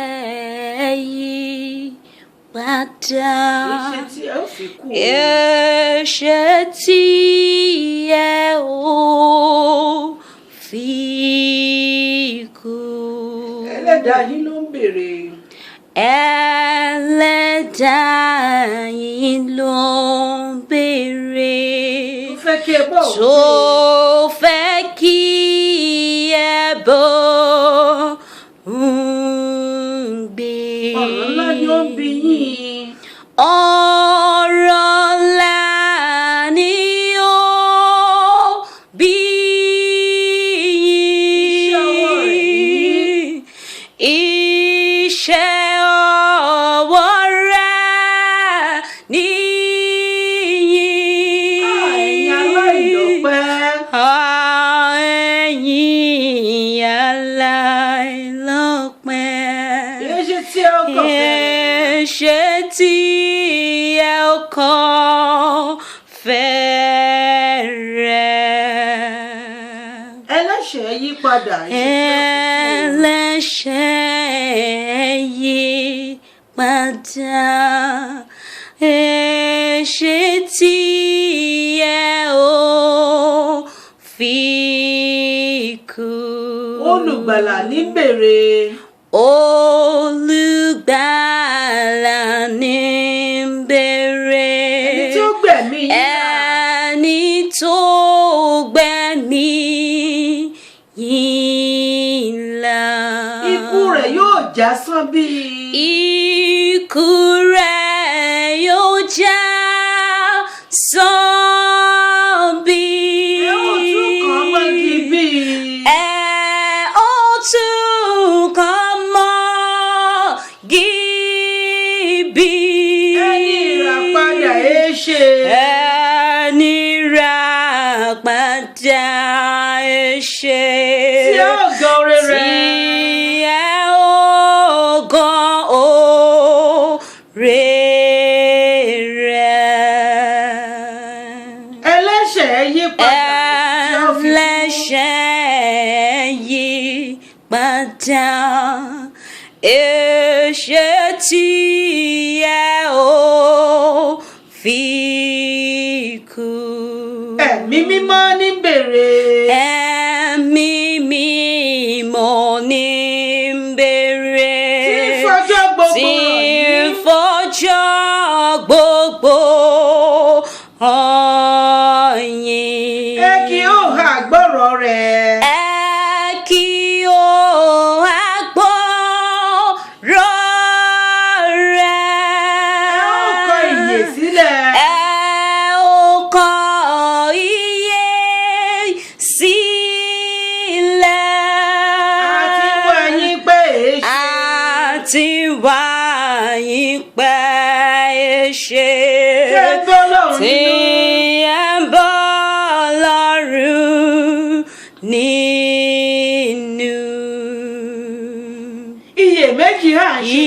ẹlẹ́ṣẹ̀ yí padà. Ẹ̀ṣẹ̀ tí ẹ ò fi kú. Ẹlẹ́dàá yín ló ń béèrè. Ẹlẹ́dàá yín ló ń béèrè. Tó fẹ́ kí ẹ bọ́ ń gbé. Ọ̀rọ̀ ńlá ni ó ń bi yín. Ọ̀rọ̀ ńlá ni ó bí yín. Iṣẹ́ ọwọ́ rẹ̀ ni yín. Ẹ̀yin aláìlọ́pẹ́. Ẹ̀yin aláìlọ́pẹ́. Ẹ̀ṣẹ̀ tí ẹ ò kàn fẹ́. Ẹ̀ṣẹ̀ tí ẹ ò kàn fẹ́ rẹ̀. Ẹlẹ́ṣẹ̀ yí padà. Ẹlẹ́ṣẹ̀ yí padà. Ẹ̀ṣẹ̀ tí ẹ ò fi kú. Olùgbàlà ní béèrè. Olugbala ni béèrè. Ẹni tí ó gbẹ̀mí yín là. Ẹni tó gbẹ̀mí yín là. Ikú rẹ̀ yóò jásán bí. Ikú rẹ̀ yóò jásán bí. Ẹ ó tún kàn mọ́gi bí. Ẹ ó tún kàn mọ́gi bí. Ẹni ìràpadà ṣe. Ẹni ìràpadà ṣe. Tí ó gan rere. Tí ẹ ó gan oore rẹ̀. Ẹlẹ́ṣẹ̀ yí padà. Ẹlẹ́ṣẹ̀ yí padà. Ẹ̀ṣẹ̀ tí ẹ ò fi kú. Ẹ̀mí mímọ́ ní béèrè. Ẹ̀mí mímọ́ ní béèrè. Tí fọjọ́ gbogbo Tí rọ̀ yín. fọjọ́ gbogbo ọ̀yìn. Ẹ kì yóò ha gbọ́rọ̀ rẹ̀. Ẹ kì yóò ha gbọ́rọ̀ rẹ̀. Ẹ ó kọ ìyè sílẹ̀. Ẹ ó kọ ìyè sílẹ̀. Àti wá yín pé èéṣe. Àti wá yín pé èéṣe. Ṣé gbọ́ lọ́run Tí nínú? ẹ ń bọ́ lọ́rùn nínú. Iyèméjì hàn ṣe.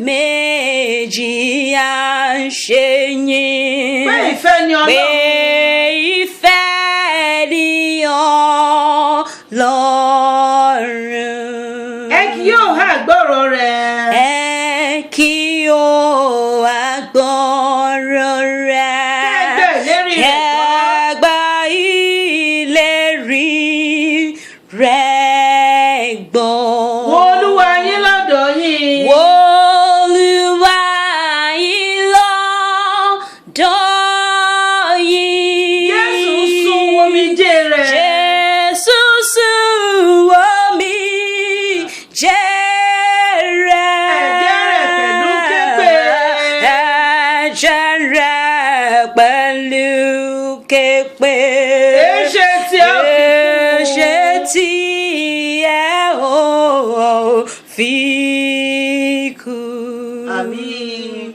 Iyèméjì à ń ṣe yín. Pé ìfẹ́ ni Pé Ọlọ́run. ìfẹ́ ni Ọlọ́run. Ẹ kì yóò ha gbọ́rọ̀ rẹ̀. Ẹ kì yóò ha gbọ́rọ̀ rẹ̀. Kẹ́gbẹ́ ìlérí rẹ̀ Kẹ́gbà ìlérí rẹ̀ gbọ́. gbọ́. Wo Olúwa yín lọ́dọ̀ yín. Wo Olúwa yín lọ́dọ̀ yín. Jésù sun omijé rẹ̀. Jésù sun omijé rẹ̀. Ẹ̀jẹ̀ rẹ̀ pẹ̀lú képe. Ẹ̀jẹ̀ rẹ̀ pẹ̀lú képe. Èéṣe tí ẹ ò fi kú. Èéṣe tí ẹ ò fi kú. Àmín.